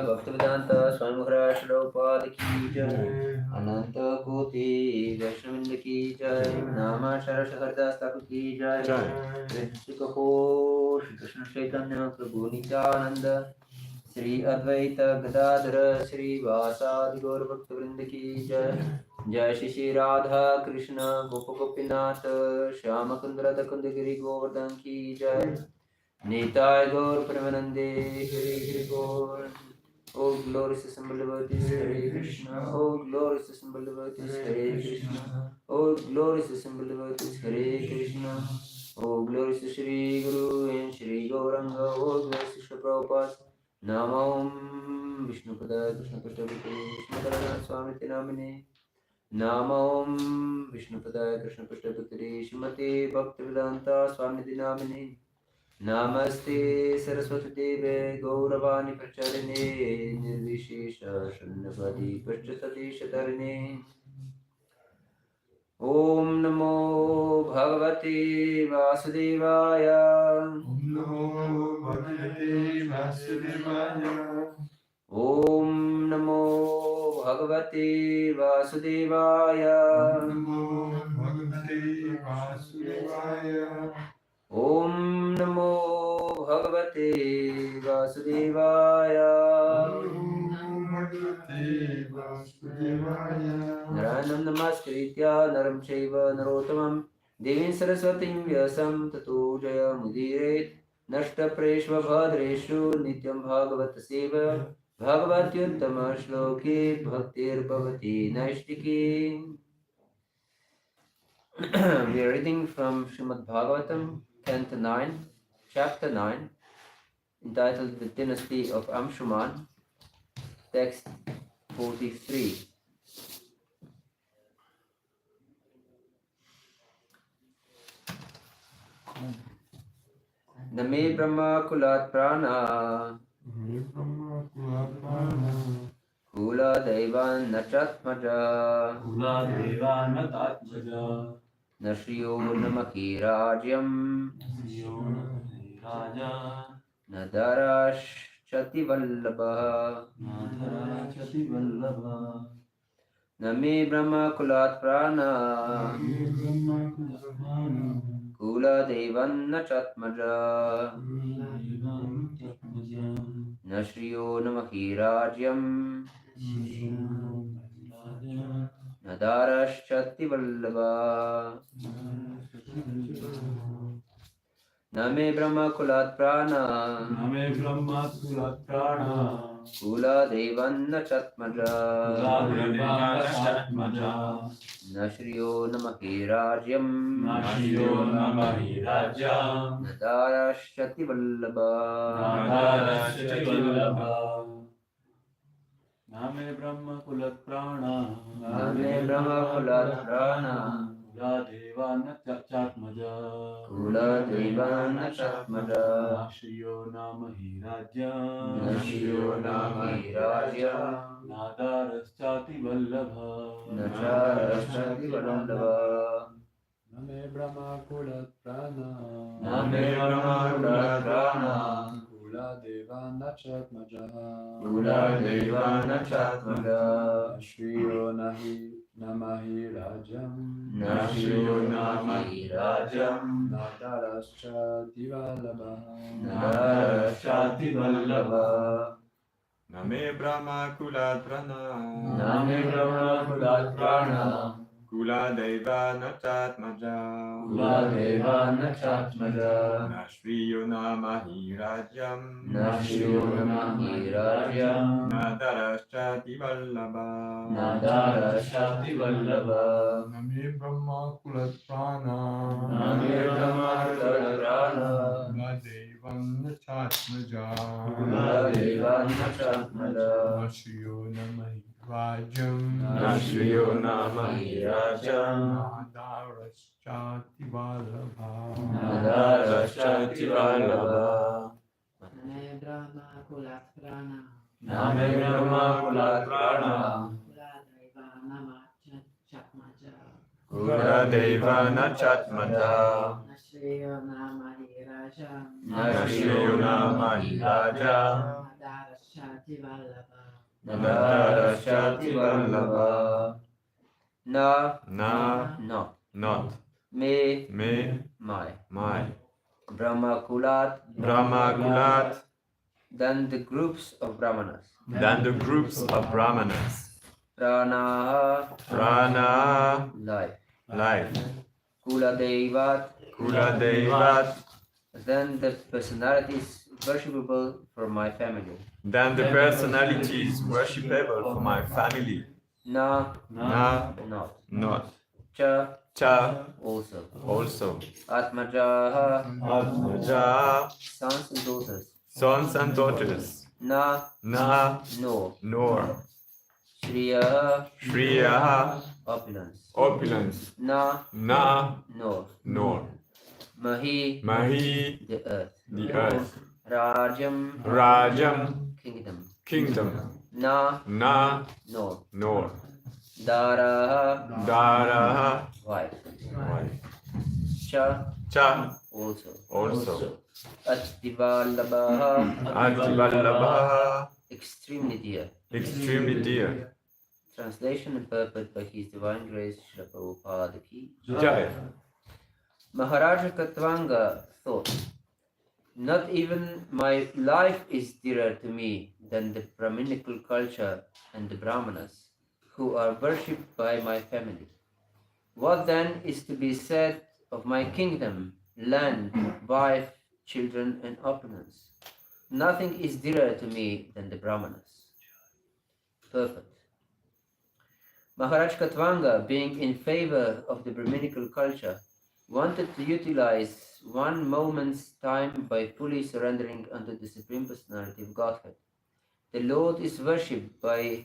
भक्तिवेदांता स्वामी महाराज प्रभुपाद की जय। अनंत कोटि वैष्णववृंद की जय। नामाक्षर हरदास ठाकुर की जय। श्री कपूर श्री कृष्ण चैतन्य प्रभु नित्यानंद श्री अद्वैत गदाधर श्री वासादि गौर भक्तवृंद की जय। जय श्री श्री राधा कृष्ण गोप गोपीनाथ श्याम कुंद कुंद गिरि गोवर्धन की जय। Nitai Gaur Premanande Hare Hare Gaur. Oh glorious symbol devotees Hare Krishna. Oh glorious symbol devotees Hare Krishna. Oh glorious symbol devotees Hare Krishna. Oh glorious Shri Guru and Shri Gauranga. Oh glorious Shri Prabhupada. Namo Vishnu Pada Krishna Prabhupada Vishnu Pada Swami Namine. Namo Vishnu Pada Krishna Prabhupada Shrimati Bhaktivedanta Swami Namine. Namaste Saraswati Deve Gauravani Pracharine Nirvishesha Shunyavadi Pachatati Shatarine. Om Namo Bhagavate Vasudevaya. Om Namo Bhagavate Vasudevaya. Om Namo Bhagavate Vasudevaya. Om Namo Bhagavate Vasudevaya. Om Namo Bhagavate Vasudevaya. Naranam Namaskritya Naram Chaiva Narottamam Devim Saraswatim Vyasam Tato Jaya Mudiret Nashta Preshva Bhadreshu Nityam Bhagavat Seva Bhagavatyuttama Shloke Bhaktir Bhavati Naishtiki. We are reading from Srimad Bhagavatam, Canto 9, Chapter 9, entitled The Dynasty of Amshuman, text 43. Name Brahma Kulat Prana Kula Devan Nachatmaja Nashriyo Namaki Rajyam Nadarash Chati Vallabha. Name Brahma Kulat Prana Kula Devan Nachatmaja Nashriyo Namaki Rajyam Nadarash Chati Vallabha. Name Brahma Kulat Prana Kula Devan Nachatmaja Nashriyo Namaki Rajyam Nadarash Chati Vallabha. Name Brahma Kulat Prana Name Brahma Kulat Prana Kula Devana Chatmaja Kula Devana Chatmaja Nashriyo Namahi Rajya Nadarashchati Vallabha. Name Brahma Kulat Prana Kula Devana Chatmaja Nashriyo Namahi Rajam Nadarashchati Vallabha. Name Brahma Kulat Prana Kula Deva Nachatmaja Nashriyo Namahi Rajyam Nadarashchati Vallabha. Name Brahma Kulat Prana Kula Devan Nachatmaja Nashriyo Namahi Rajyam Nadarashchati Vallabha. Name Brahma Kulat Prana Name Brahma Kulat Prana Kula Deva Chatmaja Nashriyo Namahi Raja Chati Vallabha. Nagarashati Vallabha. Na, Na, not. Me, my. Brahma Kulat, Brahma-kulat, then the groups of Brahmanas. than the groups of Brahmanas. Prana, Prana, life. life. Kula Devat, Kula-devat, then the personalities worshipable for my family. than the personalities worshipable for my family. Na, Na, not. not. Cha, Cha, also. also. Atmaja, Atmaja, sons and daughters. sons and daughters. Na, Na, nor. Shriya, Shriya, opulence. opulence. Na, Na, nor. Mahi, The earth. the earth. Rajam, Kingdom. Na, Nor. Dara, wife. Cha, Also. Ativallabha, Adivallabha, extremely dear. Translation and purport by His Divine Grace Srila Prabhupada Ki. Jai. Maharaja Katvanga thought, not even my life is dearer to me than the Brahminical culture and the Brahmanas, who are worshipped by my family. What then is to be said of my kingdom, land, wife, children, and opulence? Nothing is dearer to me than the Brahmanas. Perfect. Maharaj Katvanga, being in favor of the Brahminical culture, wanted to utilize one moment's time by fully surrendering unto the Supreme Personality of Godhead. The Lord is worshipped with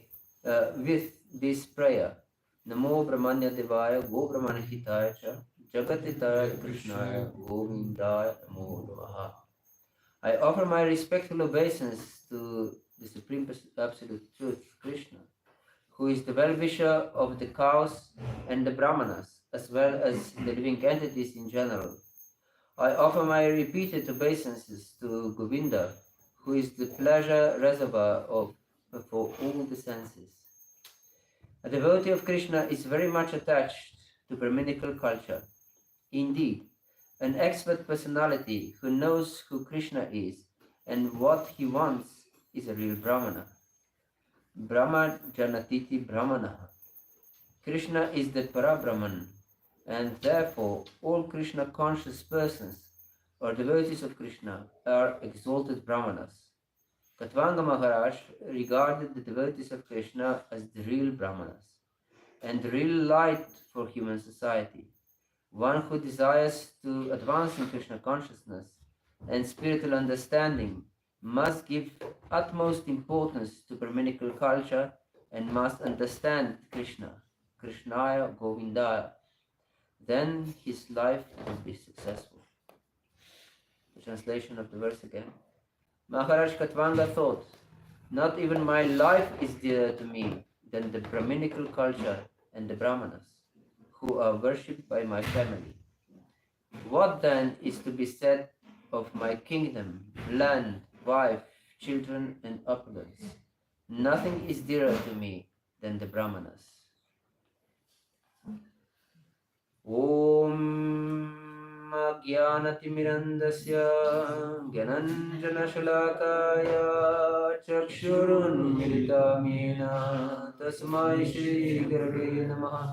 this prayer. Namo Brahmanya Devaya Go Brahmana Hitaya Cha Jagatitaya Krishnaya Govindaya Namo Namaha. I offer my respectful obeisance to the Supreme Absolute Truth, Krishna, who is the well-wisher of the cows and the Brahmanas, as well as the living entities in general. I offer my repeated obeisances to Govinda, who is the pleasure reservoir for all the senses. A devotee of Krishna is very much attached to Brahminical culture. Indeed, an expert personality who knows who Krishna is and what he wants is a real Brahmana. Brahma Janatiti Brahmanaha. Krishna is the Parabrahman, and therefore all Krishna conscious persons or devotees of Krishna are exalted Brahmanas. Katvanga Maharaj regarded the devotees of Krishna as the real Brahmanas and the real light for human society. One who desires to advance in Krishna consciousness and spiritual understanding must give utmost importance to Brahminical culture and must understand Krishna, Krishnaya Govindaya. Then his life will be successful. The translation of the verse again. Maharaj Katvanga thought, not even my life is dearer to me than the Brahminical culture and the Brahmanas, who are worshipped by my family. What then is to be said of my kingdom, land, wife, children, and opulence? Nothing is dearer to me than the Brahmanas. Om Jnanatimirandasya Gyananjanashalakaya Chakshurunmilitam Yena Tasmai Shri Gurave Namaha.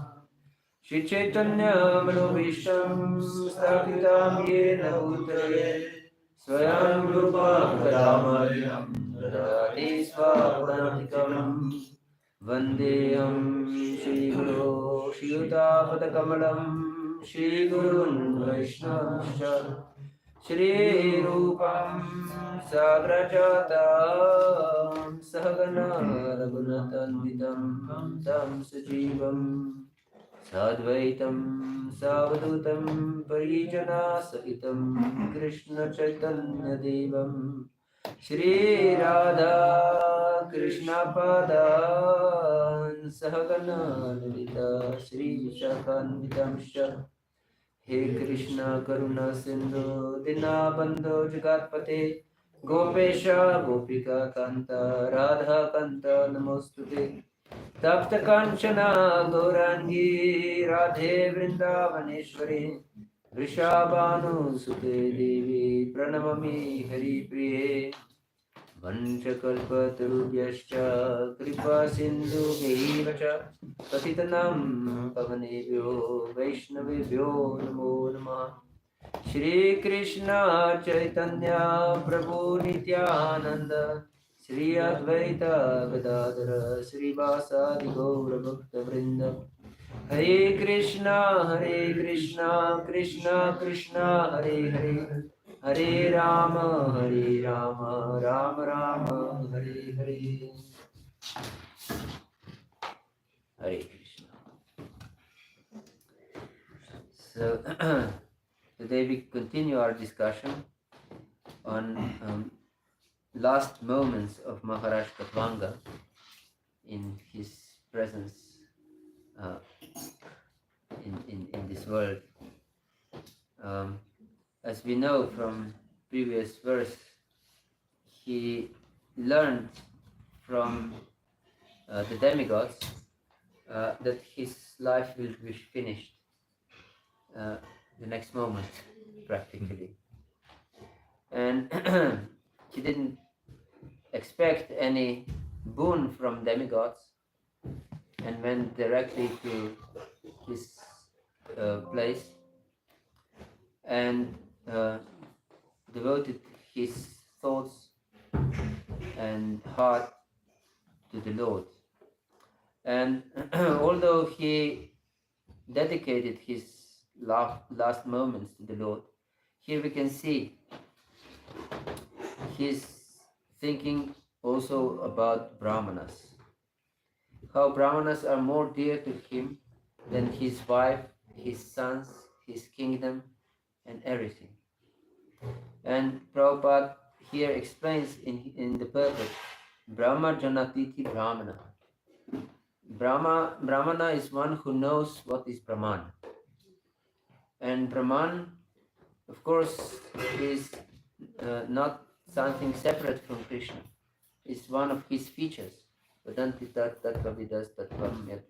Shri Chaitanya Manobhishtam Sthapitam Yena Bhutale Swayam Rupa Kadamayam Dadati Svapadantikam Vandeham Shri Guru Shri Utapatakamalam Shri Gurun Vaishnavascha Shri Rupam Sagrajatam Sahagana Raghunathanvitam Tam Sajivam Sadvaitam Savadutam Parijana Sahitam Krishna Chaitanya Devam Shri Radha Krishna Padan Sahagana Lalita Shri Vishakhanvitamsha. He Krishna Karuna Sindhu Dinabandho Jagatpate Gopesha Gopika Kanta Radha Kanta Namostute Tapta Kanchana Gaurangi Radhe Vrindavaneshwari Vrishabhanu Sute Devi Pranamami Hari Priye Vanchakalpatarubhyascha Kripa Sindhu Vacha Patitanam Pavanebhyo Vaishnavebhyo Namo Namah Shri Krishna Chaitanya Prabhu Nityananda Shri Advaita Gadadara Shri Vasadi Gaura Bhakta Vrinda Hare Krishna Krishna Krishna Hare Hare Hare Rama Rama Rama Hare Hare Hare Krishna. So today we continue our discussion on last moments of Maharaj Katvanga in his presence in this world. As we know from previous verse, he learned from the demigods that his life will be finished the next moment, practically. And he didn't expect any boon from demigods and went directly to his place and devoted his thoughts and heart to the Lord. And although he dedicated his last moments to the Lord, here we can see his thinking also about Brahmanas. How Brahmanas are more dear to him than his wife, his sons, his kingdom, and everything. And Prabhupada here explains in the purport, Brahma Janatiti Brahmana. Brahmana is one who knows what is Brahman. And Brahman, of course, is not something separate from Krishna. It's one of his features. Vadanti tat tatvavidas tatvam yat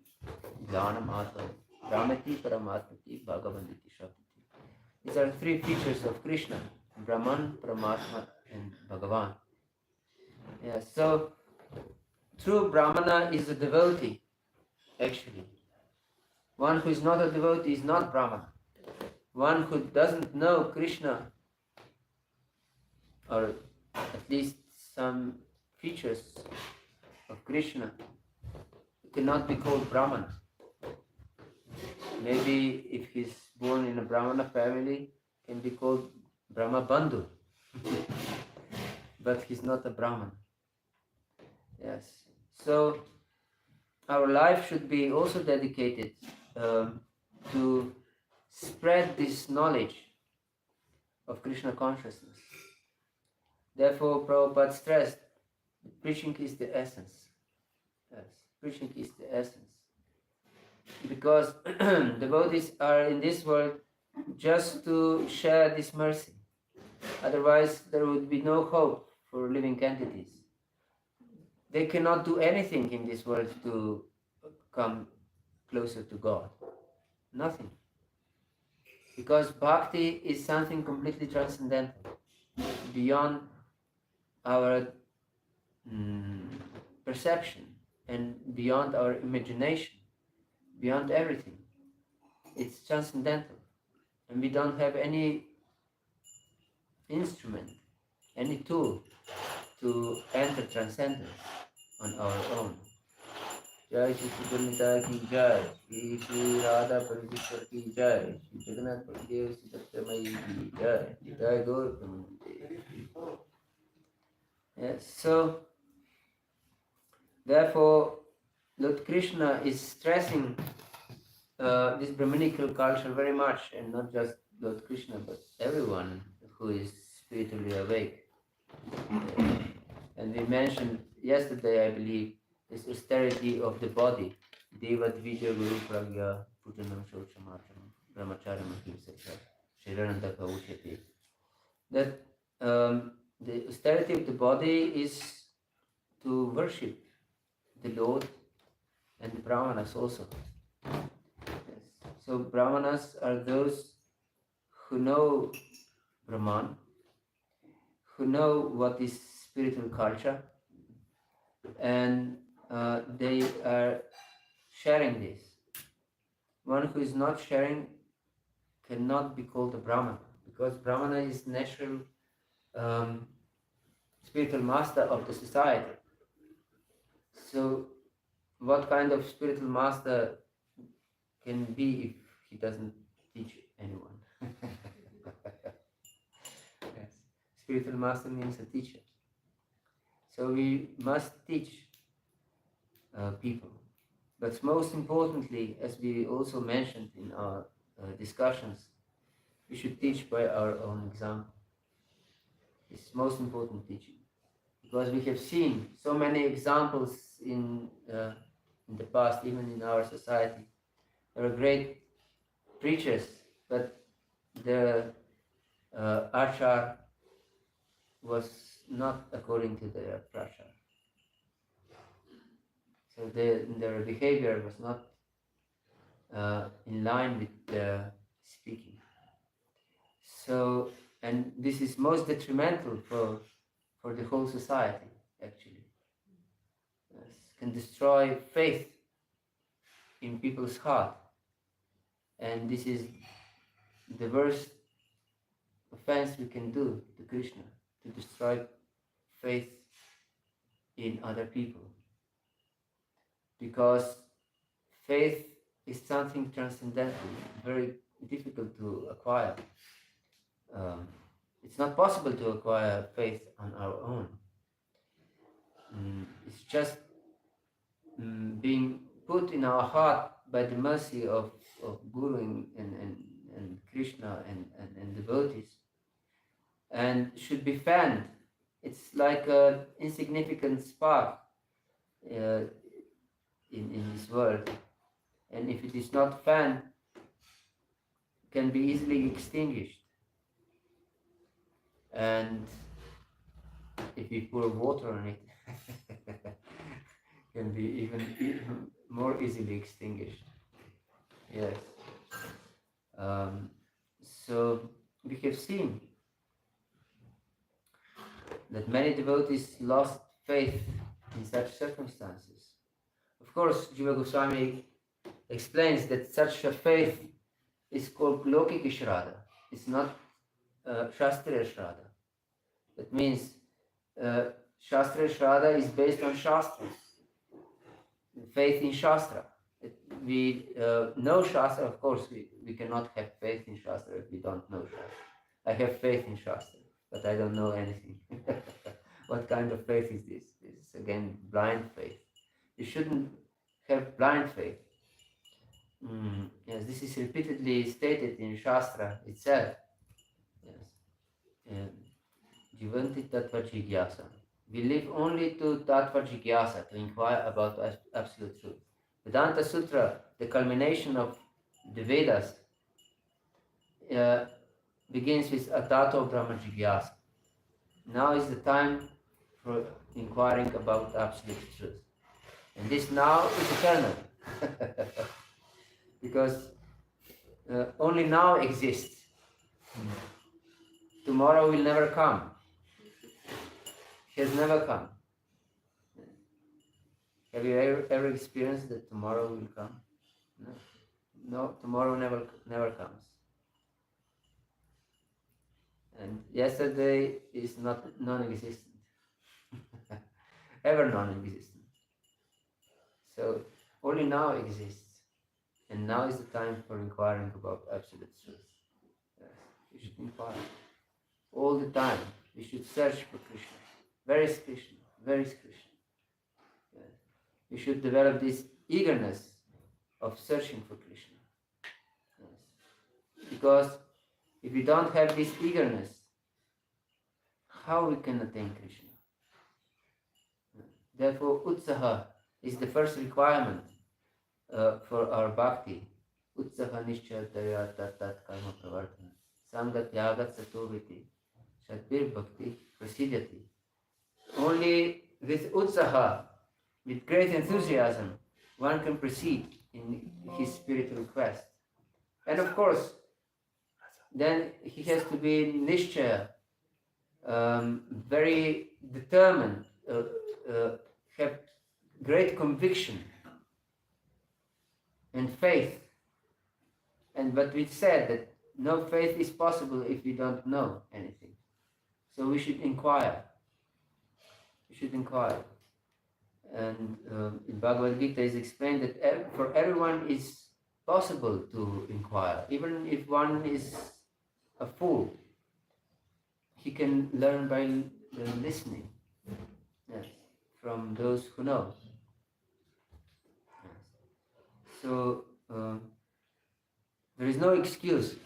jnanam atma brahmati paramatmati bhagavanditi shakti. These are three features of Krishna: Brahman, Paramatma, and Bhagavan. Yeah, so true Brahmana is a devotee, actually. One who is not a devotee is not Brahmana. One who doesn't know Krishna, or at least some features of Krishna, cannot be called Brahmana. Maybe if he's born in a Brahmana family, can be called Brahma Bandhu. But he's not a Brahman. Yes. So our life should be also dedicated to spread this knowledge of Krishna consciousness. Therefore, Prabhupada stressed, preaching is the essence. Yes, preaching is the essence. Because devotees are in this world just to share this mercy. Otherwise, there would be no hope for living entities. They cannot do anything in this world to come closer to God. Nothing. Because bhakti is something completely transcendental, beyond our perception and beyond our imagination, beyond everything. It's transcendental. And we don't have any instrument, any tool to enter transcendence on our own. Jai Shri Sudhamita ki Jai, Shri Shri Radha Parishwar ki Jai, Shri Jagannath Baladev Shri Satyamayi ki Jai, Jai Gaur Premanande. Yes, so therefore Lord Krishna is stressing this Brahminical culture very much, and not just Lord Krishna, but everyone who is spiritually awake. And we mentioned yesterday, I believe, this austerity of the body, Devat Vidya Guru Pragya Pujanam Shochamatam Brahmacharam Ahimsaka Shiranandaka Uchyate. That the austerity of the body is to worship the Lord and the Brahmanas also. Yes. So Brahmanas are those who know Brahman, who know what is spiritual culture, and they are sharing this. One who is not sharing cannot be called a Brahmana, because Brahmana is natural spiritual master of the society. So what kind of spiritual master can be if he doesn't teach anyone? Yes. Spiritual master means a teacher. So we must teach people. But most importantly, as we also mentioned in our discussions, we should teach by our own example. It's most important teaching. Because we have seen so many examples in the past, even in our society. There are great preachers, but the achar was not according to their prachar. So their behavior was not in line with their speaking. So, and this is most detrimental for the whole society, actually. Yes, can destroy faith in people's heart. And this is the worst offense we can do to Krishna, to destroy faith in other people. Because faith is something transcendental, very difficult to acquire. It's not possible to acquire faith on our own. It's just being put in our heart by the mercy of Guru and Krishna and devotees, and should be fanned. It's like an insignificant spark in this world, and if it is not fanned, can be easily extinguished. And if we pour water on it, can be even more easily extinguished. Yes. So we have seen that many devotees lost faith in such circumstances. Of course, Jiva Goswami explains that such a faith is called Lokika Shraddha. It's not Shastriya Shraddha. That means Shastriya Shraddha is based on Shastras, faith in Shastra. We know Shastra, of course, we cannot have faith in Shastra if we don't know Shastra. I have faith in Shastra, but I don't know anything. What kind of faith is this? It's again blind faith. You shouldn't have blind faith. Yes, this is repeatedly stated in Shastra itself. Yes. Jivanti Tattva Jigyasa. We live only to Tattva Jigyasa, to inquire about absolute truth. Vedanta Sutra, the culmination of the Vedas, begins with Atato Brahma Jigyasa. Now is the time for inquiring about absolute truth. And this now is eternal. Because only now exists. Tomorrow will never come. Has never come. Have you ever experienced that tomorrow will come? No. No, tomorrow never comes. And yesterday is not non-existent. Ever non-existent. So only now exists. And now is the time for inquiring about absolute truth. Yes. We should inquire. All the time. We should search for Krishna. Where is Krishna? Where is Krishna? Yes. We should develop this eagerness of searching for Krishna. Yes. Because if we don't have this eagerness, how we can attain Krishna? Therefore, utsaha is the first requirement for our bhakti. Utsaha nishchaya tat karma pravartana. Sangat yagat satoviti. Shadbir bhakti prasidyati. Only with utsaha, with great enthusiasm, one can proceed in his spiritual quest. And of course, then he has to be nishchaya, very determined, have great conviction and faith. And but we said that no faith is possible if we don't know anything. So we should inquire. We should inquire. And in Bhagavad Gita is explained that for everyone is possible to inquire. Even if one is a fool, he can learn by listening, yes, from those who know. Yes. So there is no excuse.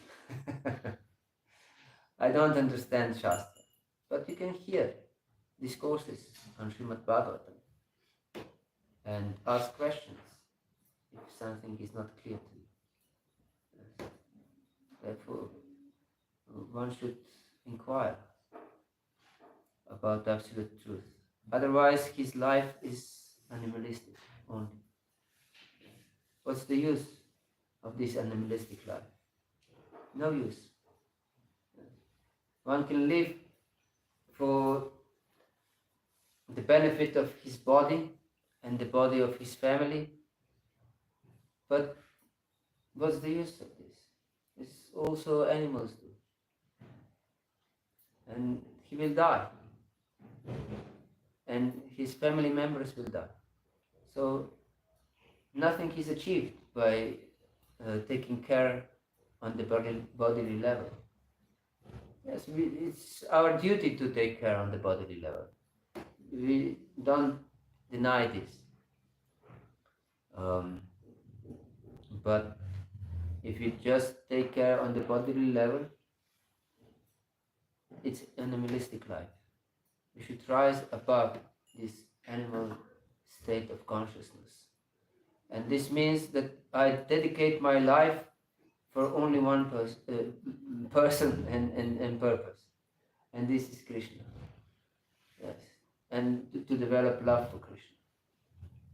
I don't understand Shastra, but you can hear discourses on Srimad Bhagavatam and ask questions if something is not clear to you. Yes. Therefore, one should inquire about absolute truth. Otherwise, his life is animalistic only. What's the use of this animalistic life? No use. One can live for the benefit of his body and the body of his family, but what's the use of this? It's also animals do. And he will die. And his family members will die. So nothing is achieved by taking care on the bodily level. Yes, it's our duty to take care on the bodily level. We don't deny this. But if you just take care on the bodily level, it's animalistic life. We should rise above this animal state of consciousness. And this means that I dedicate my life for only one person and purpose. And this is Krishna. Yes. And to develop love for Krishna.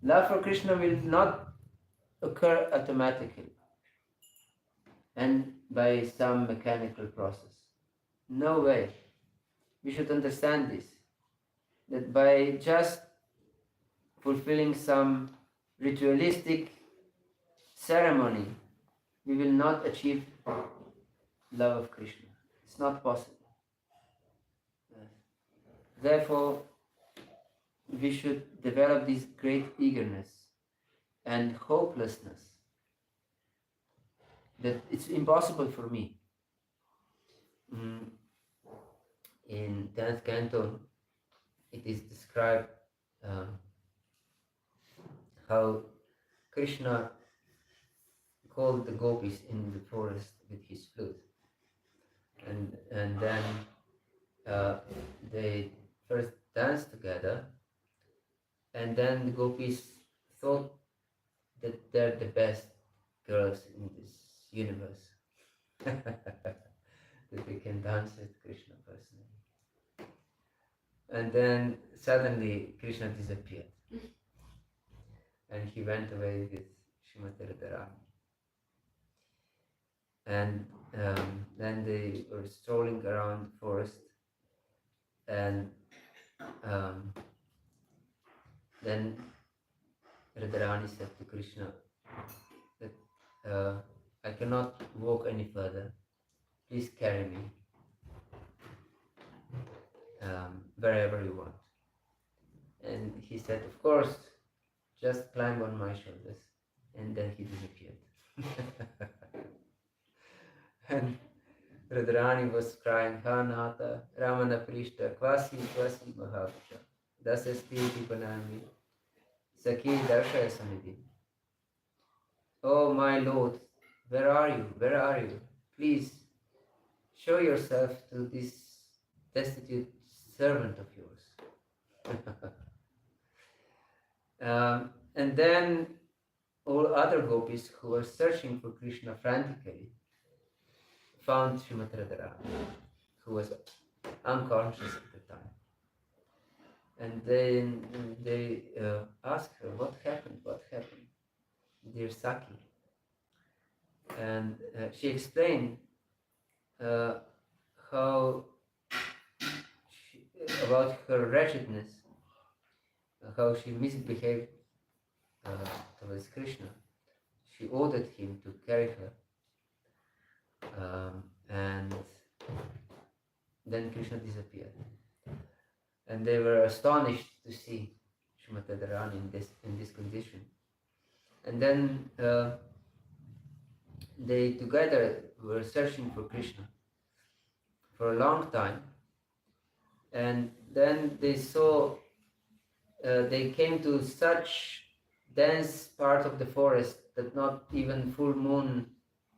Love for Krishna will not occur automatically and by some mechanical process. No way. We should understand this. That by just fulfilling some ritualistic ceremony, we will not achieve love of Krishna. It's not possible. Therefore, we should develop this great eagerness and hopelessness that it's impossible for me. In 10th canto, it is described how Krishna called the gopis in the forest with his flute, and then they first danced together, and then the gopis thought that they're the best girls in this universe, that they can dance with Krishna personally. And then suddenly Krishna disappeared, and he went away with Srimati Radharani. And then they were strolling around the forest, and then Radharani said to Krishna that I cannot walk any further, please carry me wherever you want. And he said, of course, just climb on my shoulders. And then he disappeared. And Radharani was crying, Hanata, Ramana Prishta, Kvasi, Kvasi Mahavasha, Dasasti Tipanami, Saki Darshaya Samidhi. Oh my Lord, where are you? Where are you? Please show yourself to this destitute servant of yours. And then all other gopis who were searching for Krishna frantically found Srimati Radharani, who was unconscious at the time. And then they asked her, what happened, dear Saki? And she explained how about her wretchedness, how she misbehaved towards Krishna. She ordered him to carry her, and then Krishna disappeared. And they were astonished to see Srimati Radharani in this condition. And then they together were searching for Krishna for a long time. And then they saw, they came to such dense part of the forest that not even full moon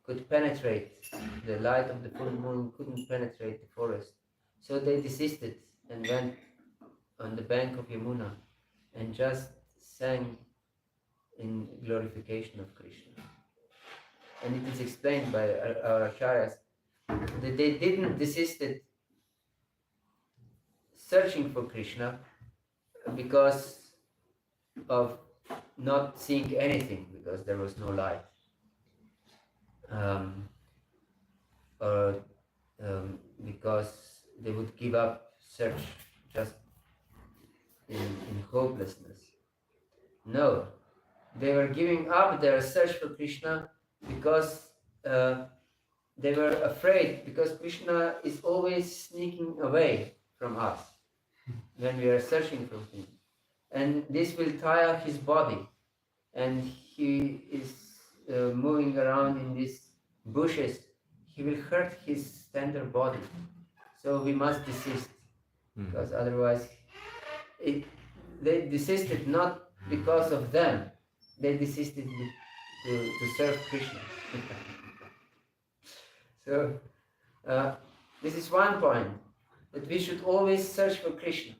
could penetrate. The light of the full moon couldn't penetrate the forest. So they desisted and went on the bank of Yamuna and just sang in glorification of Krishna. And it is explained by our acharyas that they didn't desisted searching for Krishna because of not seeing anything, because there was no light, or because they would give up search just in hopelessness. No, they were giving up their search for Krishna because they were afraid, because Krishna is always sneaking away from us when we are searching for him. And this will tire his body, and he is moving around in these bushes. He will hurt his tender body. So we must desist, because otherwise they desisted not because of them, they desisted to serve Krishna. So this is one point, that we should always search for Krishna.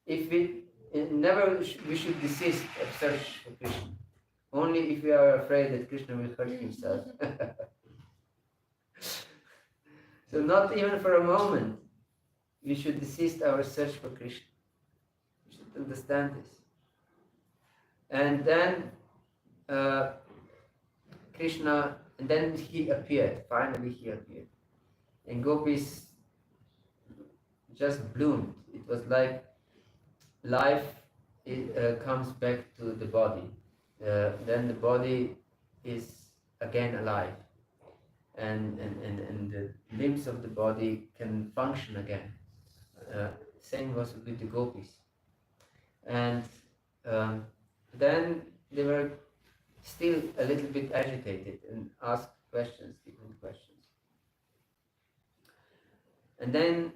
If we we should desist of search for Krishna. Only if we are afraid that Krishna will hurt himself. So not even for a moment we should desist our search for Krishna. We should understand this. And then Krishna, and then he appeared. Finally he appeared. And gopis just bloomed. It was like life comes back to the body. Then the body is again alive. And the limbs of the body can function again. Same was with the gopis. And then they were still a little bit agitated and asked questions, different questions. And then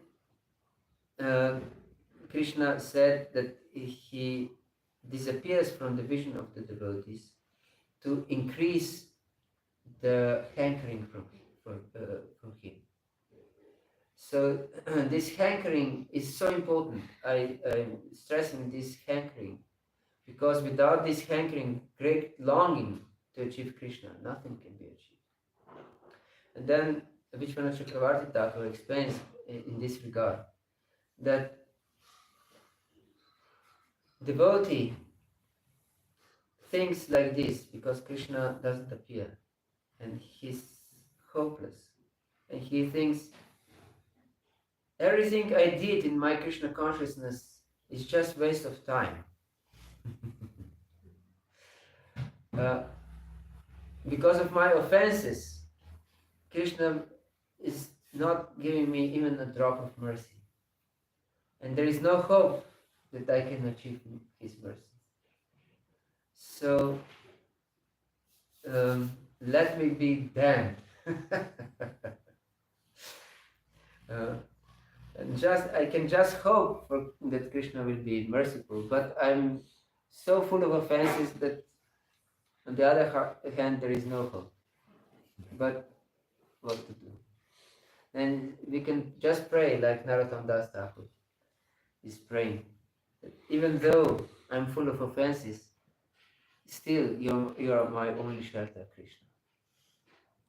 Krishna said that he disappears from the vision of the devotees to increase the hankering from him. So this hankering is so important. I'm stressing this hankering, because without this hankering, great longing to achieve Krishna, nothing can be achieved. And then Vishwanath Chakravarti Thakur explains in this regard that devotee thinks like this because Krishna doesn't appear and he's hopeless, and he thinks everything I did in my Krishna consciousness is just waste of time. Because of my offenses, Krishna is not giving me even a drop of mercy, and there is no hope that I can achieve his mercy. So let me be damned. And I can just hope that Krishna will be merciful, but I'm so full of offenses that on the other hand there is no hope. But what to do? Then we can just pray like Narottam Das Thakur is praying. That even though I'm full of offenses, still you are my only shelter, Krishna.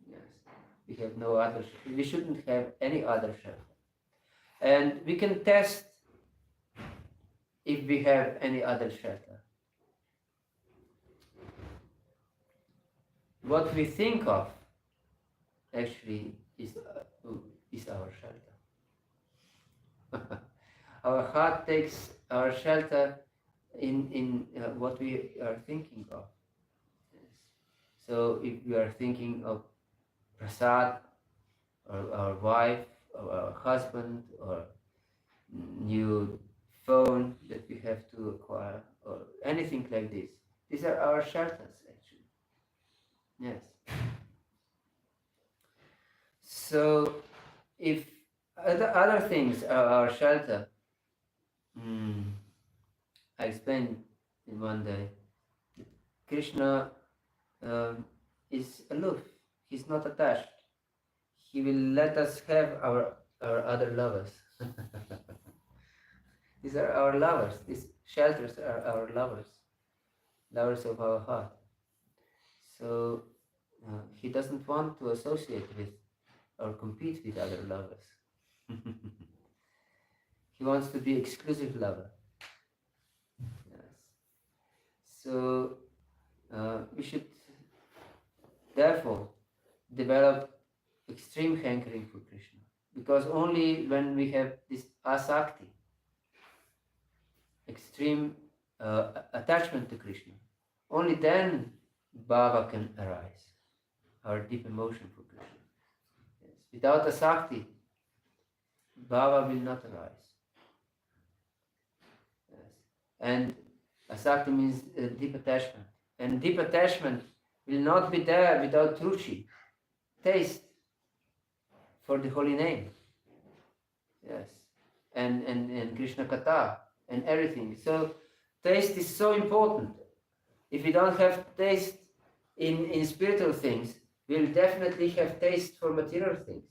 Yes, we have no other. We shouldn't have any other shelter. And we can test if we have any other shelter. What we think of actually is our shelter. Our heart takes our shelter in what we are thinking of. Yes. So if we are thinking of prasad, or our wife, or our husband, or new phone that we have to acquire, or anything like this, these are our shelters actually. Yes. So if other things are our shelter, I explained in one day, Krishna is aloof. He's not attached. He will let us have our other lovers. These are our lovers. These shelters are our lovers, lovers of our heart. So he doesn't want to associate with or compete with other lovers. He wants to be exclusive lover. Yes. So we should therefore develop extreme hankering for Krishna, because only when we have this asakti, extreme attachment to Krishna, only then bhava can arise, our deep emotion for Krishna. Yes. Without asakti, bhava will not arise. Yes. And asakti means deep attachment, and deep attachment will not be there without ruchi, taste for the holy name. Yes. And Krishna Katha and everything. So taste is so important. If we don't have taste in spiritual things, we'll definitely have taste for material things.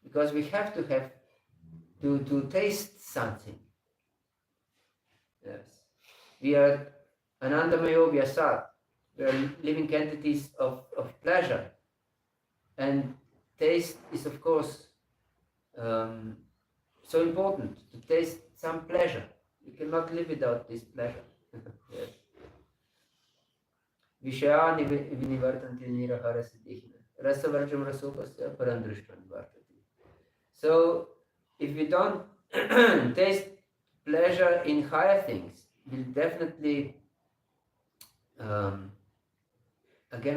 Because we have to have to taste something. Yes. We are Anandamayo Vyasat. We are living entities of pleasure. And taste is, of course, so important, to taste some pleasure. We cannot live without this pleasure. Yes. Vishayani vinivartanti nirahara siddhihina. Rasavarjam rasopasya parandrishtan vartati. So, if we don't taste pleasure in higher things, we'll definitely again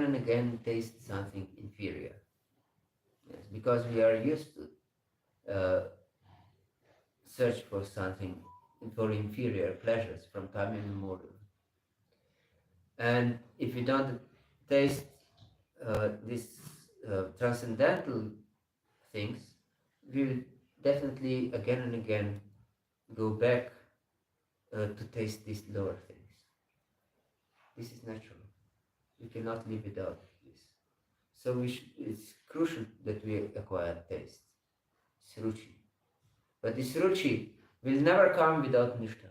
and again taste something inferior. Yes, because we are used to search for something, for inferior pleasures from time immemorial. And if we don't taste these transcendental things, we will definitely again and again go back to taste these lower things. This is natural. We cannot live without this. So it's crucial that we acquire taste, ruchi. But this ruchi will never come without nishtha,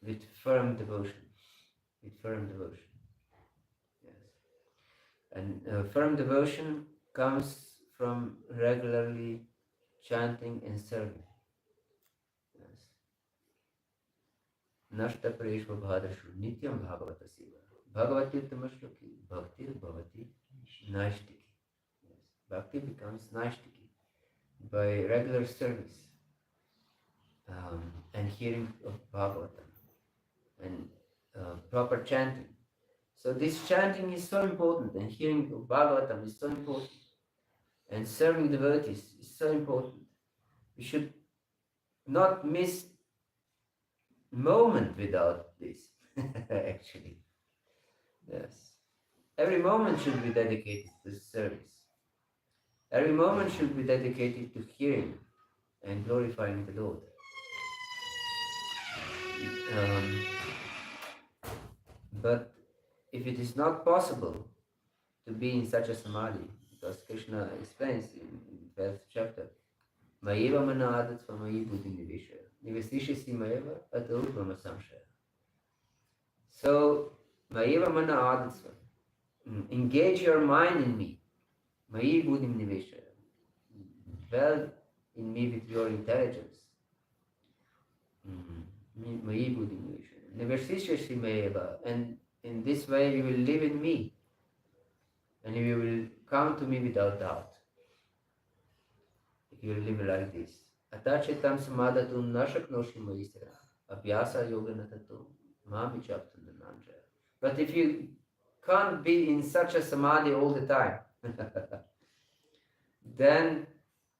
with firm devotion. With firm devotion. Yes. And firm devotion comes from regularly chanting and serving. Yes. Nashta preshva bhadashu nityam bhagavata seva. Bhagavati uttamaśloki bhaktir bhavati naishtiki. Yes. Bhakti becomes naishtiki by regular service and hearing of Bhagavatam and proper chanting. So this chanting is so important, and hearing of Bhagavatam is so important, and serving devotees is so important. We should not miss moment without this, actually. Yes. Every moment should be dedicated to service. Every moment should be dedicated to hearing and glorifying the Lord. But if it is not possible to be in such a samadhi, because Krishna explains in 12th chapter, Mayeva mana adatva mayi buddhi nivesha, nivesishasi mayeva ato brahma samshaya. So, Mayeva mana adatva, engage your mind in me, mayi buddhi nivesha. Well, in me with your intelligence. Mayi buddhi nivesha. Niversishyashi mayeva. And in this way you will live in me. And you will come to me without doubt. You will live like this. Atachetam samadatum nashaknoshi maistara. Abhyasa yogana tatum mami chaptam nanjaya. But if you can't be in such a samadhi all the time, then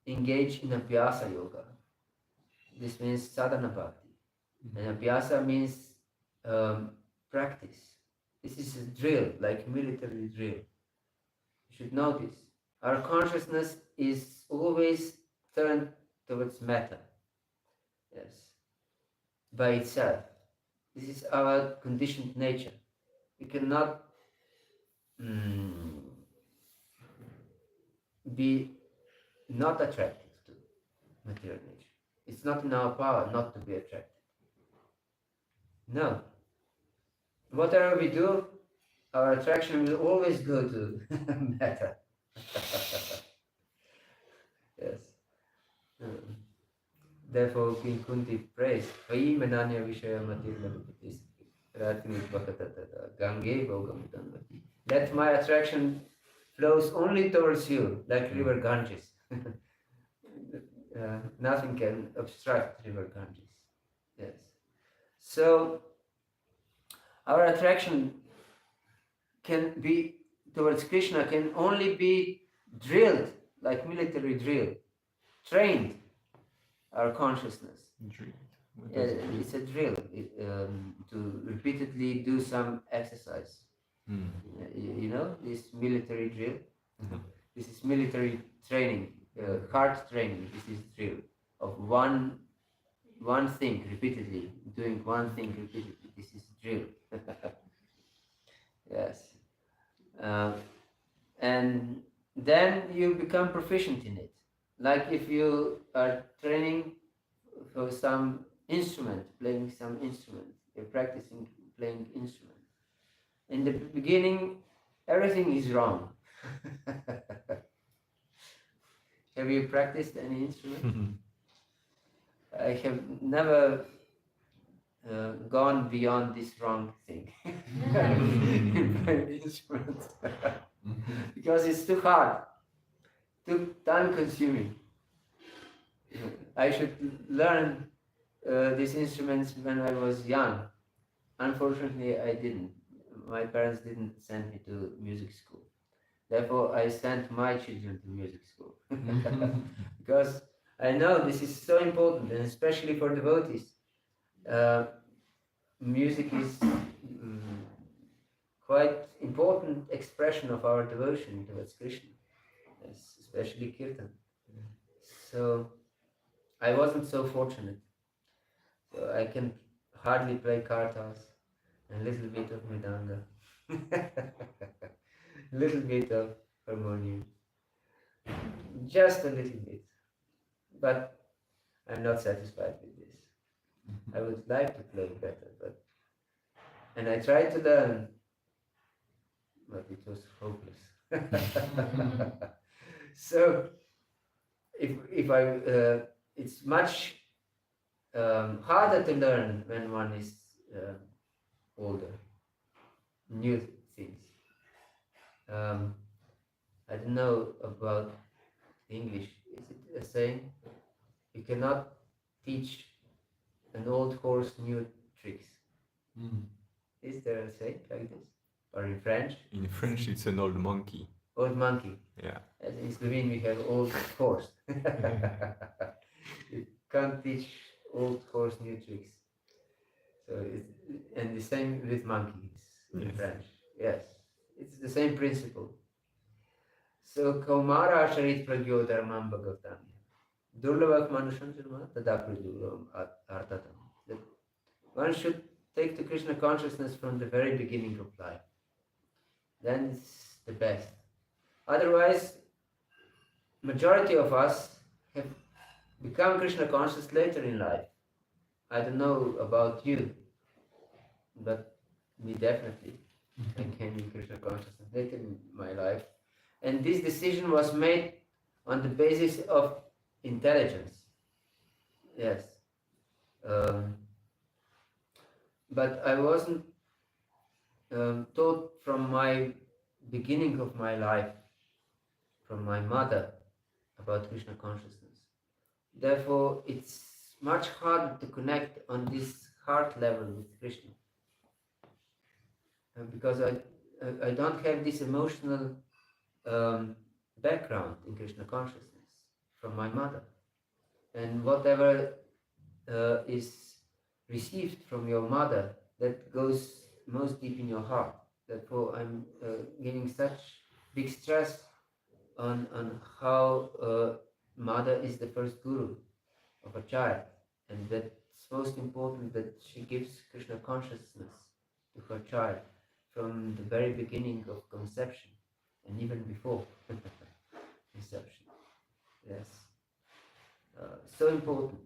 engage in abhyasa yoga. This means sadhana bhakti. And abhyasa means practice. This is a drill, like military drill. You should know this. Our consciousness is always turned towards metta. Yes. By itself. This is our conditioned nature. We cannot be not attracted to material nature. It's not in our power not to be attracted. No. Whatever we do, our attraction will always go to metta. Yes. Therefore, King Kunti prays, Vayi Mananya Vishaya Matir Gange Bhogamutandati. Let my attraction flows only towards you, like river Ganges. Nothing can obstruct river Ganges. Yes. So, our attraction can be towards Krishna can only be drilled, like military drill, trained our consciousness. It's a drill to repeatedly do some exercise. You know, this military drill. This is military training, heart training. This is drill of one thing repeatedly, doing one thing repeatedly. This is drill. Yes. And then you become proficient in it. Like if you are training for some instrument, playing some instrument, you're practicing playing instrument. In the beginning, everything is wrong. Have you practiced any instrument? I have never gone beyond this wrong thing in playing instruments. Because it's too hard, too time consuming. I should learn these instruments when I was young. Unfortunately, I didn't. My parents didn't send me to music school. Therefore, I sent my children to music school. Because I know this is so important, and especially for devotees. Music is quite important expression of our devotion towards Krishna, especially kirtan. So I wasn't so fortunate. So I can hardly play kartals and a little bit of mridanga, little bit of harmonium, just a little bit. But I'm not satisfied with this. I would like to play better, and I tried to learn, but it was hopeless. So, if I, it's much harder to learn when one is older, new things. I don't know about English. Is it a saying? You cannot teach an old horse new tricks. Is there a saying like this? Or in French? In French, it's an old monkey. Old monkey. Yeah. As in Slovene, we have old horse. You can't teach old horse new tricks. So and the same with monkeys in French. Yes, it's the same principle. So Kaumara Sharit Pragyo Dharmam Bhagavatam. Durlavak Manusham Dharma Tadakri Durlavam Artatam. One should take to Krishna consciousness from the very beginning of life. Then it's the best. Otherwise, majority of us have become Krishna conscious later in life. I don't know about you, but me definitely. I came in Krishna consciousness later in my life. And this decision was made on the basis of intelligence. Yes. But I wasn't taught from my beginning of my life, from my mother, about Krishna consciousness. Therefore, it's much harder to connect on this heart level with Krishna. Because I don't have this emotional background in Krishna consciousness from my mother. And whatever is received from your mother, that goes most deep in your heart. Therefore, I'm giving such big stress on how mother is the first guru of a child, and that it's most important that she gives Krishna consciousness to her child from the very beginning of conception, and even before conception. Yes, so important.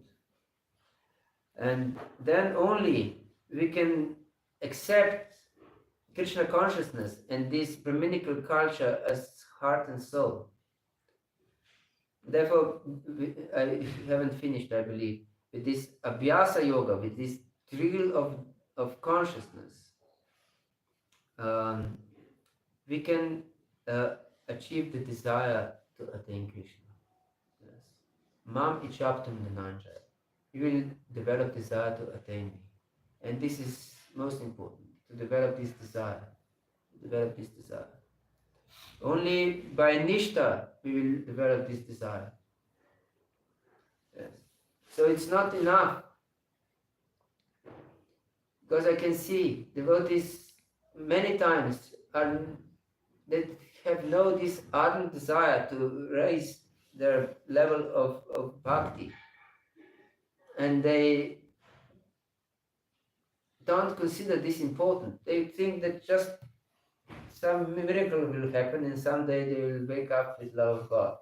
And then only we can accept Krishna consciousness and this Brahminical culture as heart and soul. Therefore, I haven't finished, I believe, with this Abhyasa Yoga, with this drill of consciousness. We can achieve the desire to attain Krishna. Yes. Mam ichaptam dhananjaya. You will develop desire to attain me. And this is most important, to develop this desire. Only by Nishta we will develop this desire. Yes. So it's not enough. Because I can see devotees many times are that have no this ardent desire to raise their level of bhakti. And they don't consider this important. They think that just some miracle will happen and someday they will wake up with love of God.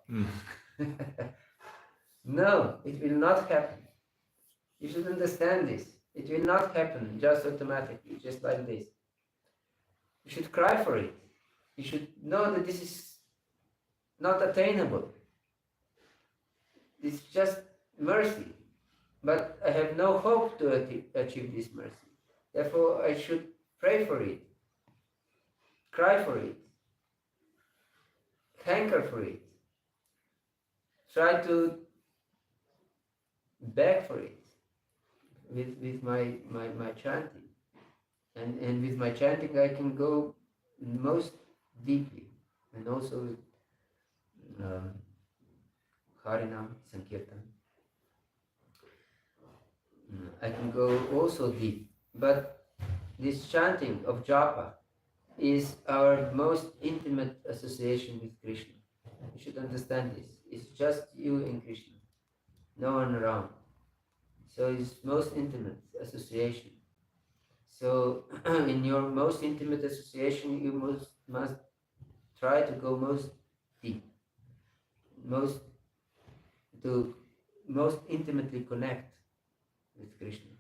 No, it will not happen. You should understand this. It will not happen just automatically, just like this. You should cry for it. You should know that this is not attainable. It's just mercy. But I have no hope to achieve this mercy. Therefore, I should pray for it, cry for it, hanker for it, try to beg for it with my chanting. And with my chanting, I can go most deeply, and also with Harinam, Sankirtan. I can go also deep, but this chanting of japa is our most intimate association with Krishna. You should understand this. It's just you and Krishna, no one around. So it's most intimate association. So in your most intimate association, you must try to go most deep, most intimately connect with Krishna.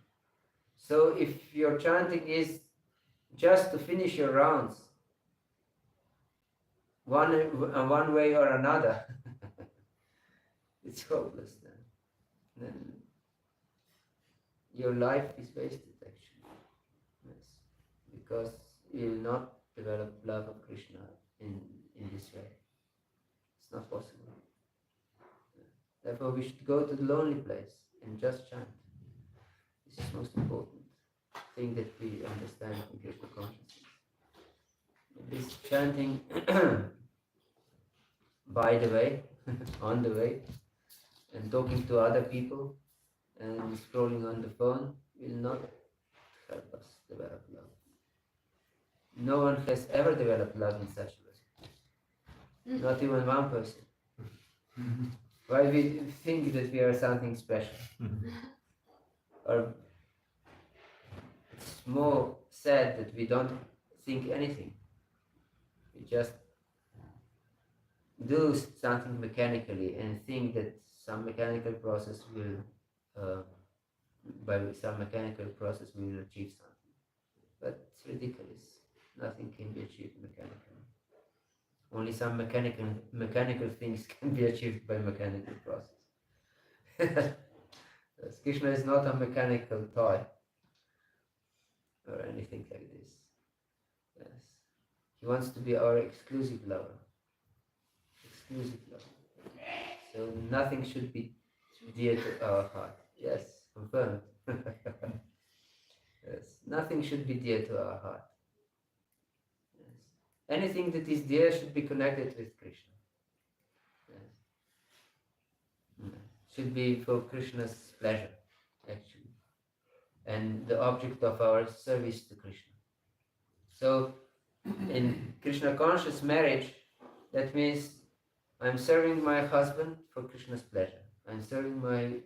So if your chanting is just to finish your rounds, one way or another, it's hopeless then. Then your life is wasted actually. Yes. Because you will not develop love of Krishna in this way. It's not possible. Therefore we should go to the lonely place and just chant. This is most important thing that we understand in Krishna consciousness. This chanting by the way, on the way, and talking to other people and scrolling on the phone will not help us develop love. No one has ever developed love in such a way. Not even one person. Why we think that we are something special? Or it's more sad that we don't think anything. We just do something mechanically and think that some mechanical process will, by some mechanical process we will achieve something. But it's ridiculous. Nothing can be achieved mechanically. Only some mechanical things can be achieved by mechanical process. Yes, Krishna is not a mechanical toy or anything like this. Yes. He wants to be our exclusive lover. Exclusive lover. So nothing should be dear to our heart. Yes, confirmed. Yes, nothing should be dear to our heart. Yes. Anything that is dear should be connected with Krishna. Yes. Should be for Krishna's pleasure, actually, and the object of our service to Krishna. So, in Krishna conscious marriage, that means I'm serving my husband for Krishna's pleasure. I'm serving my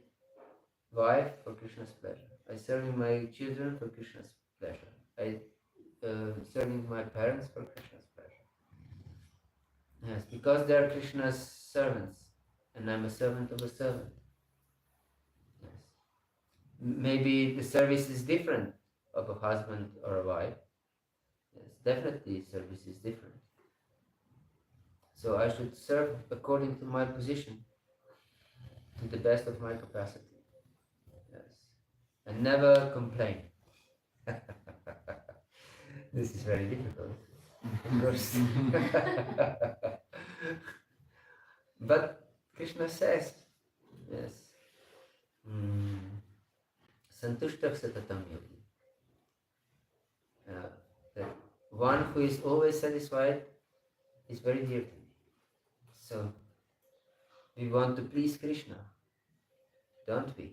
wife for Krishna's pleasure. I'm serving my children for Krishna's pleasure. I serving my parents for Krishna's pleasure. Yes, because they are Krishna's servants, and I'm a servant of a servant. Yes. Maybe the service is different of a husband or a wife. Yes, definitely service is different. So I should serve according to my position, to the best of my capacity. Yes, and never complain. This is very difficult, of course. But Krishna says, yes, Santushtah Satatam Yogi. That one who is always satisfied is very dear to me. So we want to please Krishna, don't we?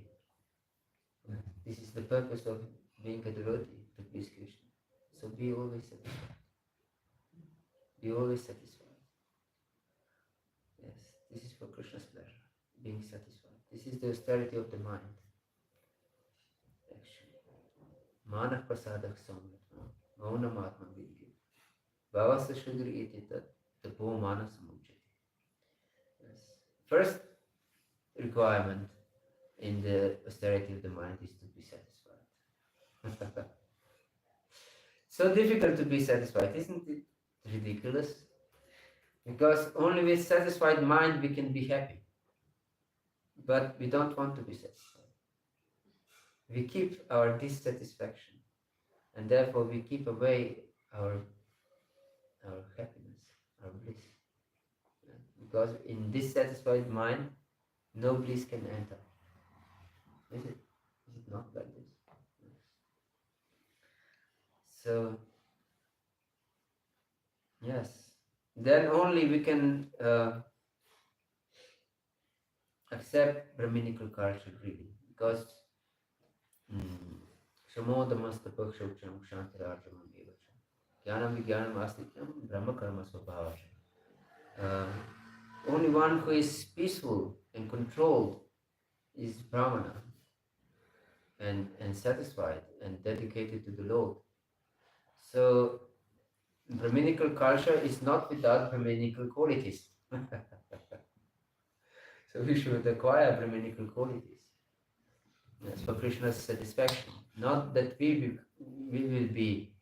This is the purpose of being a devotee, to please Krishna. So be always satisfied. Be always satisfied. Yes, this is for Krishna's pleasure, being satisfied. This is the austerity of the mind. Actually. Manah prasadak samyatma, maunam atma vidya. Bhavasa shudri iti tat, tapo mana samujjati. Yes. First requirement in the austerity of the mind is to be satisfied. So difficult to be satisfied, isn't it ridiculous? Because only with satisfied mind we can be happy. But we don't want to be satisfied. We keep our dissatisfaction, and therefore we keep away our happiness, our bliss. Because in dissatisfied mind, no bliss can enter. Is it? Is it not like this? So, yes, then only we can accept Brahminical culture really, because Shamodamasta Shaucham Shantirajamam Evacham Jnanam Vijnanam Astityam Brahma Karma Swabhavacham. Only one who is peaceful and controlled is Brahmana and satisfied and dedicated to the Lord. So Brahminical culture is not without Brahminical qualities. So we should acquire Brahminical qualities. Yes, for Krishna's satisfaction. Not that we will be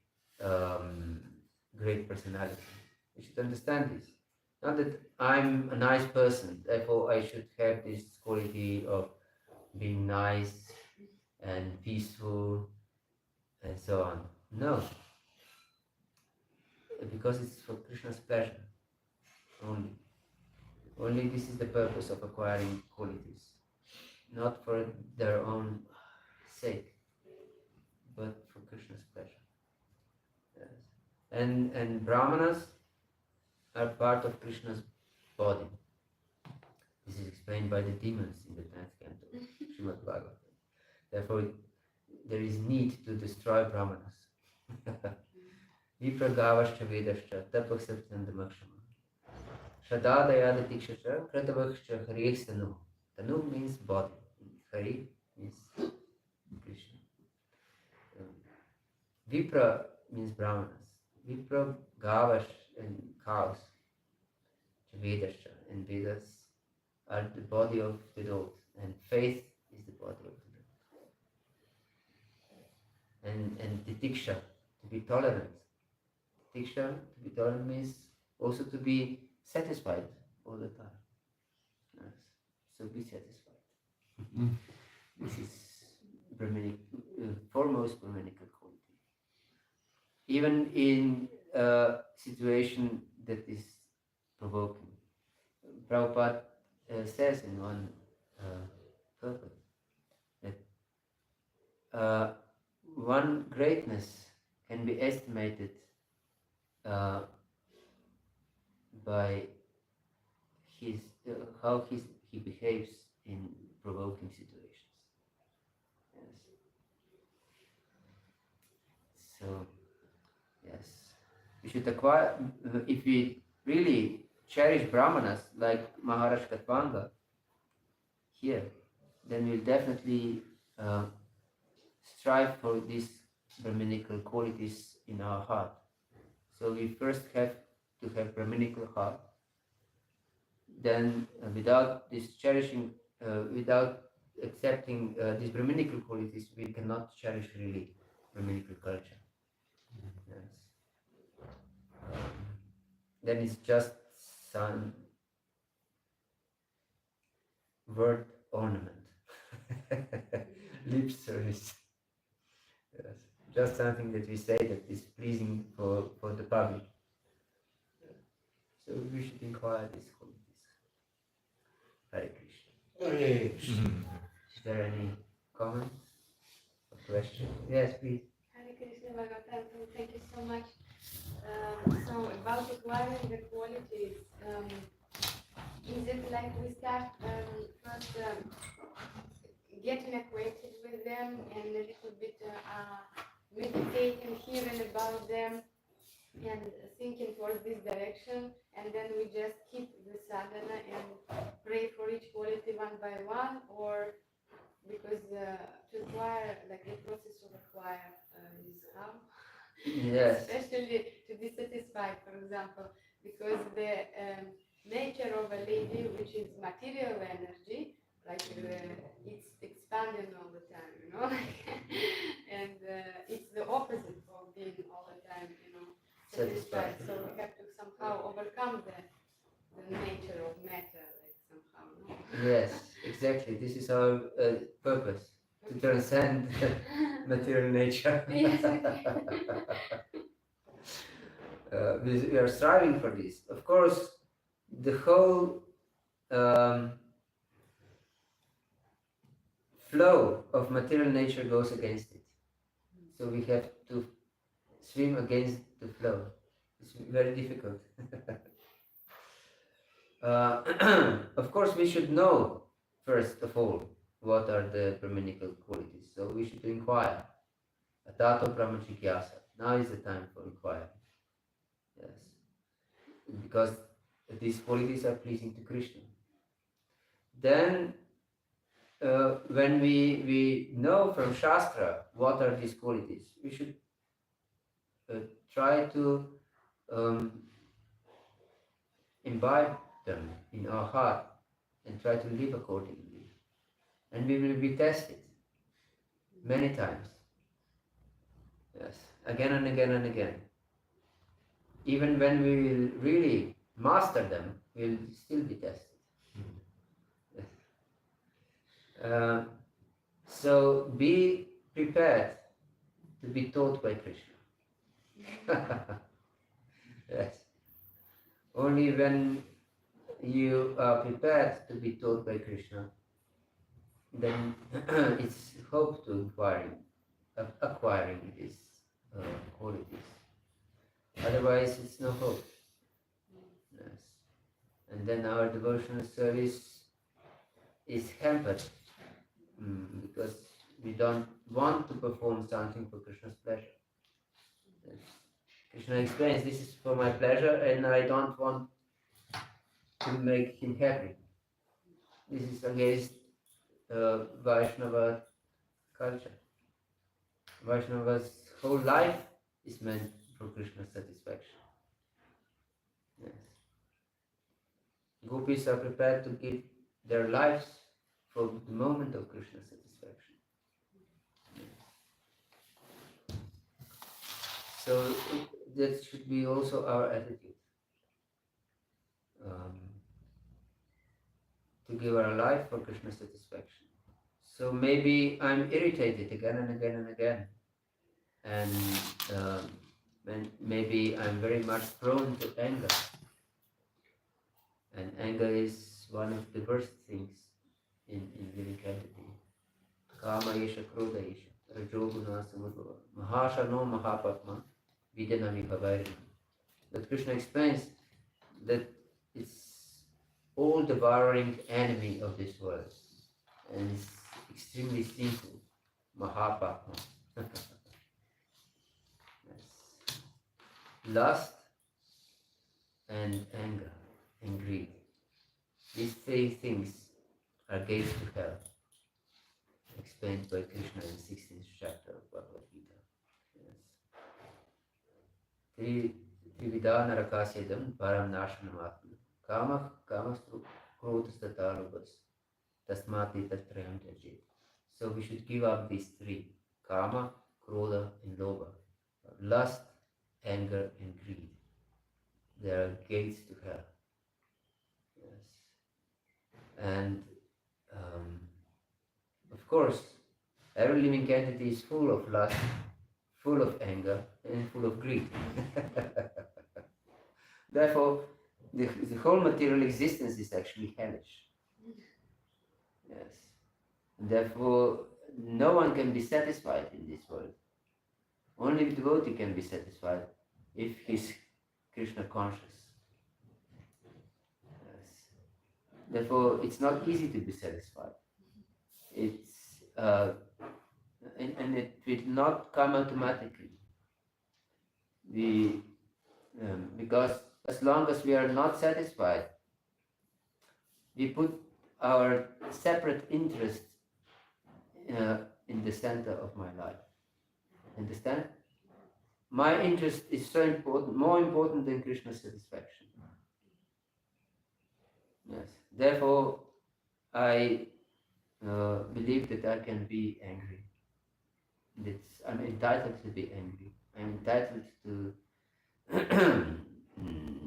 great personality. We should understand this. Not that I'm a nice person, therefore I should have this quality of being nice and peaceful and so on. No. Because it's for Krishna's pleasure only. Only this is the purpose of acquiring qualities. Not for their own sake, but for Krishna's pleasure. Yes. And Brahmanas are part of Krishna's body. This is explained by the demons in the 10th canto, Srimad Bhagavat. Therefore, there is need to destroy Brahmanas. Vipragavascha vedascha tapaksatyandamakshama. Shadadayada tikshascha kratavakscha hariyestanu. Tanu means body. Hari means Krishna. Vipra means Brahmanas. Vipra, Gavash, and cows. Vedascha, and Vedas are the body of the Lord, and faith is the body of the Lord. And titiksha, to be tolerant. Titiksha, to be tolerant means also to be satisfied all the time. Yes. So be satisfied. This is foremost Brahminical quality. Even in a situation that is provoking. Prabhupada says in one purpose that one greatness can be estimated by his how he behaves in provoking situations. Yes. So yes, we should acquire if we really cherish brahmanas like Maharaj Katvanga here, then we'll definitely strive for these Brahminical qualities in our heart. So we first have to have Brahminical heart. Then without this cherishing, without accepting these Brahminical qualities, we cannot cherish really Brahminical culture. Yes. Then it's just some word ornament, lip service. Yes. Just something that we say that is pleasing for the public. So we should inquire these qualities. Hare Krishna. Hare Krishna. Is there any comments or questions? Yes, please. Hare Krishna Bhagavat, thank you so much. So about acquiring the qualities, is it like we start first getting acquainted with them and a little bit meditating, hearing about them and thinking towards this direction, and then we just keep the sadhana and pray for each quality one by one, or because to acquire, like the process of acquire is how? Yes. Especially to be satisfied, for example, because the nature of a lady, which is material energy, like it's expanding all the time, you know, and it's the opposite of being all the time, you know, satisfied. So we have to somehow overcome the nature of matter, like somehow. No? Yes, exactly. This is our purpose, to transcend material nature. Yes. We are striving for this. Of course, the whole flow of material nature goes against it. So we have to swim against the flow. It's very difficult. Of course, we should know, first of all, what are the Brahminical qualities. So we should inquire. Atato Brahmajigyasa. Now is the time for inquiry. Yes. Because these qualities are pleasing to Krishna. Then, when we know from Shastra what are these qualities, we should try to imbibe them in our heart and try to live accordingly. And we will be tested many times. Yes, again and again and again. Even when we will really master them, we will still be tested. Yes. So be prepared to be taught by Krishna. Yes. Only when you are prepared to be taught by Krishna, then it's hope to acquiring these qualities. Otherwise, it's no hope. Yes. And then our devotional service is hampered because we don't want to perform something for Krishna's pleasure. Yes. Krishna explains, this is for my pleasure and I don't want to make him happy. This is against Vaishnava culture. Vaishnava's whole life is meant for Krishna's satisfaction. Yes. Gopis are prepared to give their lives for the moment of Krishna's satisfaction. Yes. So that should be also our attitude. To give our life for Krishna's satisfaction. So maybe I'm irritated again and again and again, and maybe I'm very much prone to anger, and anger is one of the worst things in living entity. Kama Isha Krodha Isha Rajoguna Samudbhava Mahashano Mahapatma Vidyanami Bhavairi. But Krishna explains that it's all devouring enemy of this world, and it's extremely sinful. Mahapatma. Yes. Lust and anger and greed. These three things are gates to hell, explained by Krishna in 16th chapter of Bhagavad Gita. Yes. Trividha narakasyadam param nashanam kama kamastru krodhas tatalubas tasmati tatrayam tyajit. So we should give up these three: kama, krodha, and lobha. Lust, anger, and greed. They are gates to hell. Yes. And of course, every living entity is full of lust, full of anger, and full of greed. Therefore, the whole material existence is actually hellish. Yes. And therefore, no one can be satisfied in this world. Only the devotee can be satisfied if he is Krishna conscious. Yes. Therefore, it's not easy to be satisfied. It's and it will not come automatically. Because as long as we are not satisfied, we put our separate interest in the center of my life. Understand? My interest is so important, more important than Krishna's satisfaction. Yes. Therefore, I believe that I can be angry. I'm entitled to be angry. I'm entitled to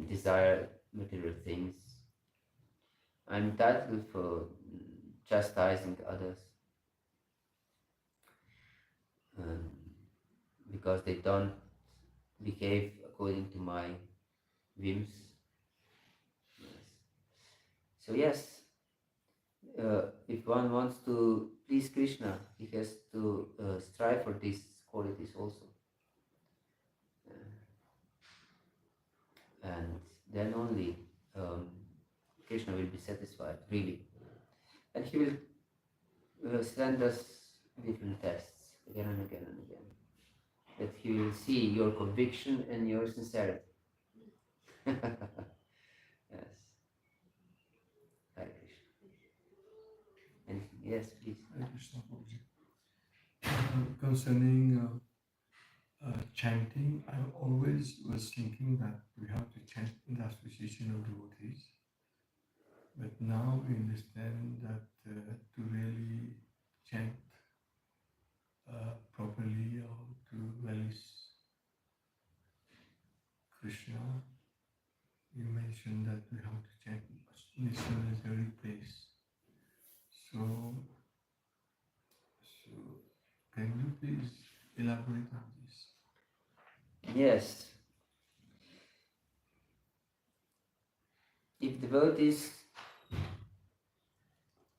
desire material things. I'm entitled for chastising others because they don't behave according to my whims. Yes. So yes, if one wants to please Krishna, he has to strive for these qualities also. And then only Krishna will be satisfied, really. And he will send us different tests again and again and again. That he will see your conviction and your sincerity. Yes. Hare Krishna. Anything? Yes, please. Hare Krishna, Prabhuji. Concerning chanting, I always was thinking that we have to chant in the association of devotees. But now we understand that to really chant properly or to relish Krishna, you mentioned that we have to chant in a solitary place. So can you please elaborate on this? Yes. If devotees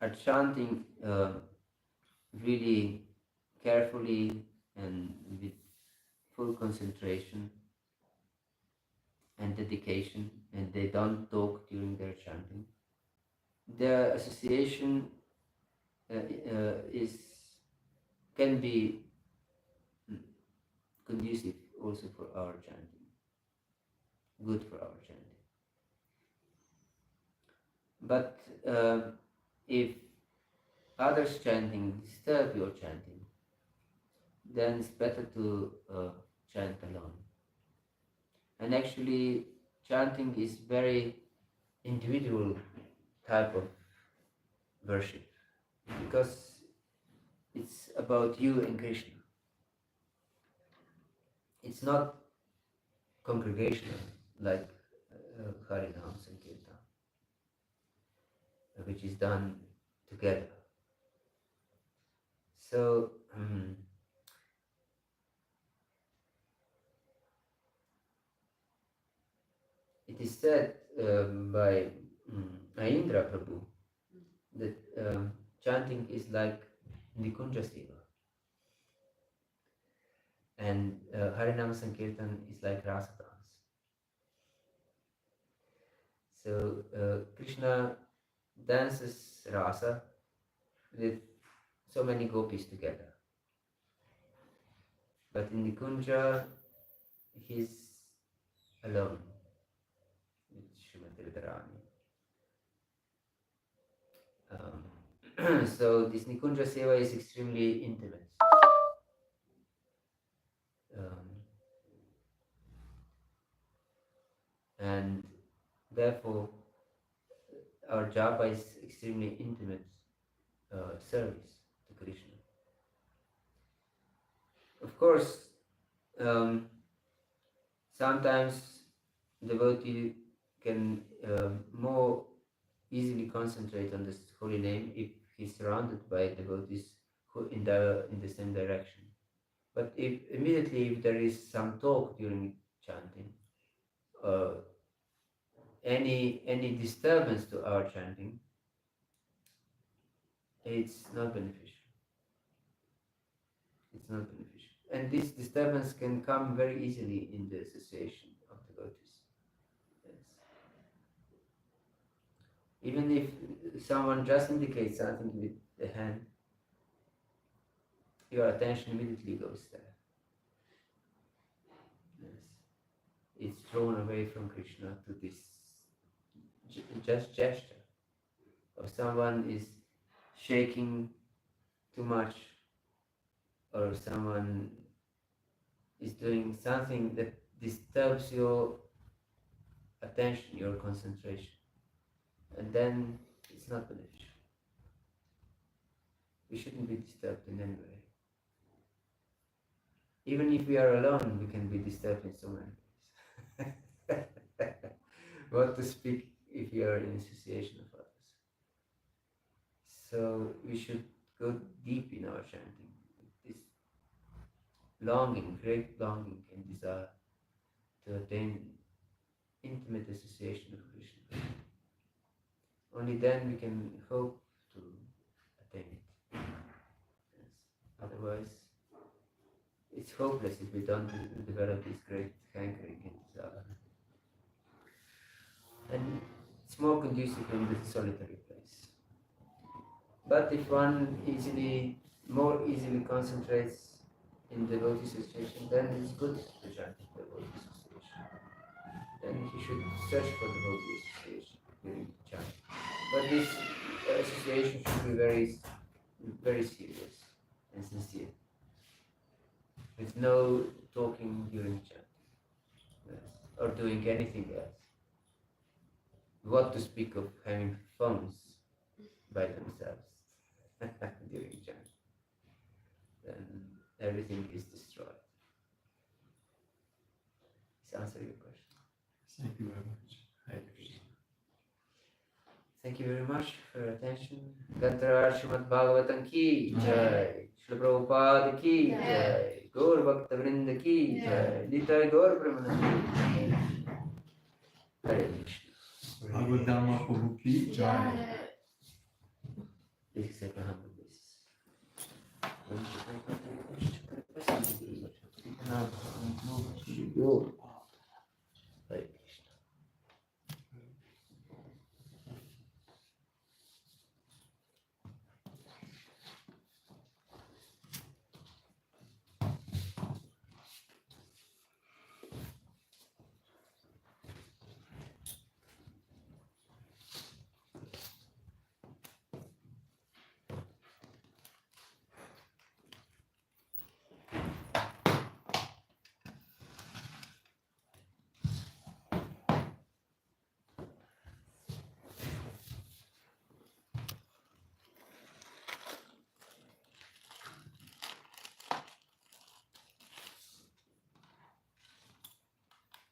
are chanting really carefully and with full concentration and dedication, and they don't talk during their chanting, their association can be conducive also for our chanting, good for our chanting. But if others chanting disturb your chanting, then it's better to chant alone. And actually, chanting is very individual type of worship because it's about you and Krishna. It's not congregational like Harinam Sankirtan, which is done together. So it is said by Indra Prabhu that chanting is like Nikunja Seva, and Harinama Sankirtan is like Rasa dance. So Krishna dances Rasa with so many gopis together. But in Nikunja, he's alone with Srimati Radharani. So this Nikunja Seva is extremely intimate. And therefore, our japa is extremely intimate service to Krishna. Of course, sometimes devotee can more easily concentrate on this holy name if he's surrounded by devotees who in the same direction. But if immediately there is some talk during chanting, any disturbance to our chanting, it's not beneficial. It's not beneficial. And this disturbance can come very easily in the association of devotees. Yes. Even if someone just indicates something with the hand, your attention immediately goes there. Yes. It's drawn away from Krishna to this just gesture. Or someone is shaking too much, or someone is doing something that disturbs your attention, your concentration, and then it's not beneficial. We shouldn't be disturbed in any way. Even if we are alone, we can be disturbed in so many ways. What to speak if you are in association of others? So we should go deep in our chanting. This longing, great longing and desire to attain intimate association of Krishna. Only then we can hope to attain it. Yes. Otherwise, it's hopeless if we don't develop this great hankering and desire. And it's more conducive in the solitary place. But if one more easily concentrates in devotee association, then it's good to chant in devotee association. Then he should search for devotee association during chant. But this association should be very, very serious and sincere, with no talking during chant, yes, or doing anything else. What to speak of having phones by themselves during chant? Then everything is destroyed. Does answer your question? Thank you very much. Hare Krishna. Thank you very much for your attention. Gantara Srimad Bhagavatam ki jai. Srila Prabhupada ki jai. Gaur Bhakta Vrinda ki jai. Nitai Gaur Premanandi. Hare Krishna. Bhagavad Dharma Prabhu ki jai. Please accept my humble obeisance. Yo.